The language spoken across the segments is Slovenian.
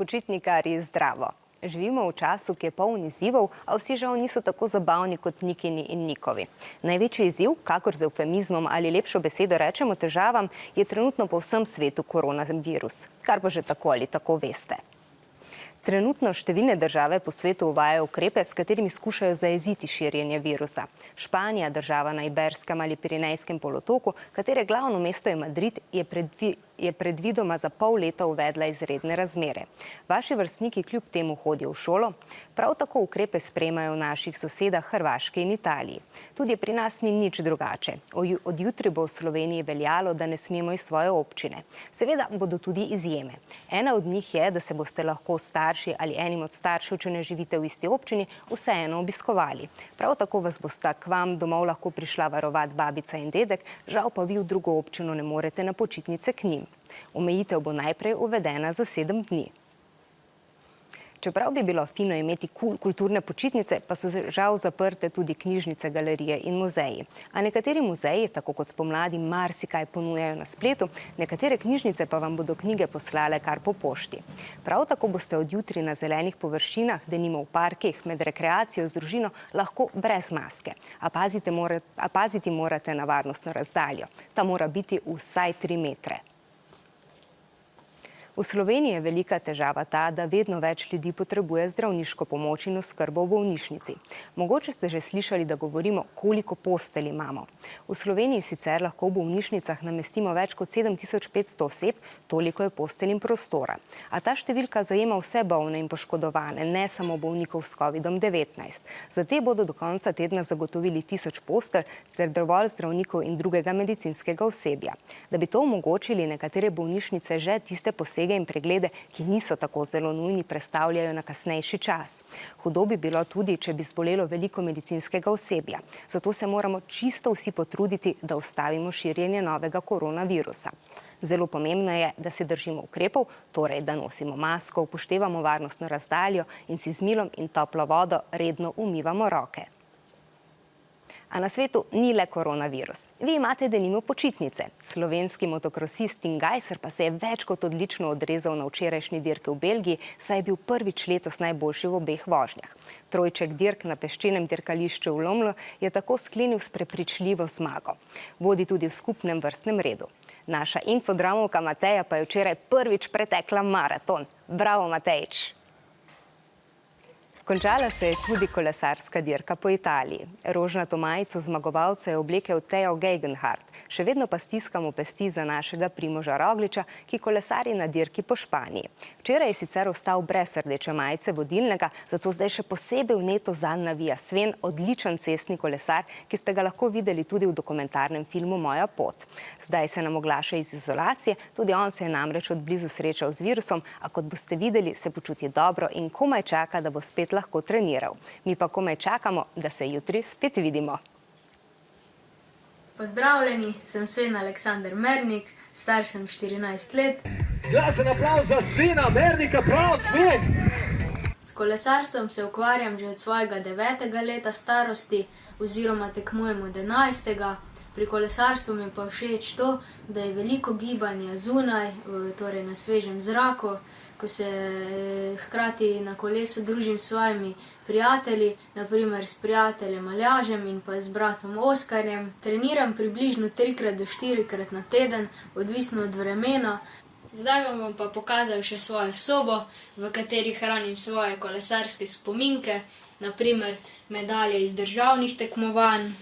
Počitnikarji, zdravo! Živimo v času, ki je poln izzivov, a vsi žal niso tako zabavni kot Nikini in Nikovi. Največji izziv, kakor z eufemizmom ali lepšo besedo rečemo težavam, je trenutno po vsem svetu koronavirus, kar pa že tako ali tako veste. Trenutno številne države po svetu uvajajo ukrepe, s katerimi skušajo zajeziti širjenje virusa. Španija, država na Iberskem ali Pirenejskem polotoku, katere glavno mesto je Madrid, je predvidoma za pol leta uvedla izredne razmere. Vaši vrstniki kljub temu hodijo v šolo? Prav tako ukrepe sprejemajo v naših sosedah Hrvaški in Italiji. Tudi pri nas ni nič drugače. Od jutri bo v Sloveniji veljalo, da ne smemo iz svoje občine. Seveda bodo tudi izjeme. Ena od njih je, da se boste lahko starši ali enim od staršev, če ne živite v isti občini, vseeno obiskovali. Prav tako vas bosta k vam domov lahko prišla varovat babica in dedek, žal pa vi v drugo občino ne morete na počitnice k njim. Omejitev bo najprej uvedena za 7 dni. Čeprav bi bilo fino imeti kulturne počitnice, pa so žal zaprte tudi knjižnice, galerije in muzeji. A nekateri muzeji, tako kot spomladi, marsikaj ponujajo na spletu, nekatere knjižnice pa vam bodo knjige poslale kar po pošti. Prav tako boste od jutri na zelenih površinah, denimo v parkih, med rekreacijo z družino, lahko brez maske. A paziti morate na varnostno razdaljo. Ta mora biti vsaj 3 metre. V Sloveniji je velika težava ta, da vedno več ljudi potrebuje zdravniško pomoč in oskrbo v bolnišnici. Mogoče ste že slišali, da govorimo, koliko postelj imamo. V Sloveniji sicer lahko v bolnišnicah namestimo več kot 7500 oseb, toliko je postelj in prostora. A ta številka zajema vse bolne in poškodovane, ne samo bolnikov s COVID-19. Za te bodo do konca tedna zagotovili 1000 postelj ter dovolj zdravnikov in drugega medicinskega osebja. Da bi to omogočili, nekatere bolnišnice že tiste posege in preglede, ki niso tako zelo nujni, prestavljajo na kasnejši čas. Hudo bi bilo tudi, če bi zbolelo veliko medicinskega osebja. Zato se moramo čisto vsi potruditi, da ustavimo širjenje novega koronavirusa. Zelo pomembno je, da se držimo ukrepov, torej da nosimo masko, upoštevamo varnostno razdaljo in si z milom in toplo vodo redno umivamo roke. A na svetu ni le koronavirus. Vi imate denimo počitnice. Slovenski motokrosist Tim Gajser pa se je več kot odlično odrezal na včerajšnji dirki v Belgiji, saj je bil prvič letos najboljši v obeh vožnjah. Trojček dirk na peščenem dirkališču v Lomlu je tako sklenil s prepričljivo zmago. Vodi tudi v skupnem vrstnem redu. Naša infodromovka Mateja pa je včeraj prvič pretekla maraton. Bravo, Matejič! Končala se je tudi kolesarska dirka po Italiji. Rožnato majico zmagovalca je oblekel Theo Gegenhardt. Še vedno pa stiskamo pesti za našega Primoža Rogliča, ki kolesari na dirki po Španiji. Včeraj je sicer ostal brez rdeče majice vodilnega, zato zdaj še posebej vneto zanj navija Sven, odličen cestni kolesar, ki ste ga lahko videli tudi v dokumentarnem filmu Moja pot. Zdaj se nam oglaša iz izolacije, tudi on se je namreč od blizu srečal z virusom, a kot boste videli, se počuti dobro in komaj čaka, da bo spet lahko treniral. Mi pa komaj čakamo, da se jutri spet vidimo. Pozdravljeni, sem Sven Aleksander Mernik, star sem 14 let. Glasen aplavz za Svena Mernika, prav Sven! S kolesarstvom se ukvarjam že od svojega 9. leta starosti oziroma tekmujem od 11. Pri kolesarstvu mi pa všeč to, da je veliko gibanja zunaj, torej na svežem zraku, ko se hkrati na kolesu družim s svojimi prijatelji, naprimer s prijateljem Aljažem in pa z bratom Oskarjem. Treniram približno 3 do 4 na teden, odvisno od vremena. Zdaj vam bom pa pokazal še svojo sobo, v kateri hranim svoje kolesarske spominke, naprimer medalje iz državnih tekmovanj,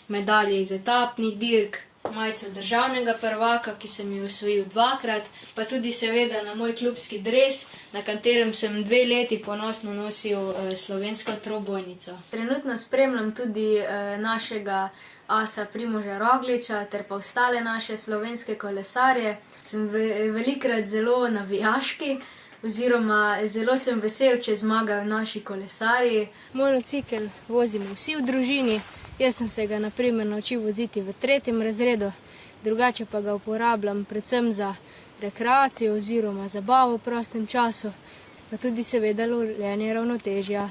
medalje iz etapnih dirk, majico državnega prvaka, ki sem jo osvojil 2-krat, pa tudi seveda na moj klubski dres, na katerem sem 2 leti ponosno nosil slovensko trobojnico. Trenutno spremljam tudi našega asa Primoža Rogliča ter pa ostale naše slovenske kolesarje. Sem velikokrat zelo navijaški, oziroma zelo sem vesel, če zmagajo naši kolesarji. Monocikel vozimo vsi v družini. Jaz sem se ga naprimer naučil voziti v 3. razredu, drugače pa ga uporabljam predvsem za rekreacijo oziroma zabavo v prostem času, pa tudi seveda lovljenje ravnotežja.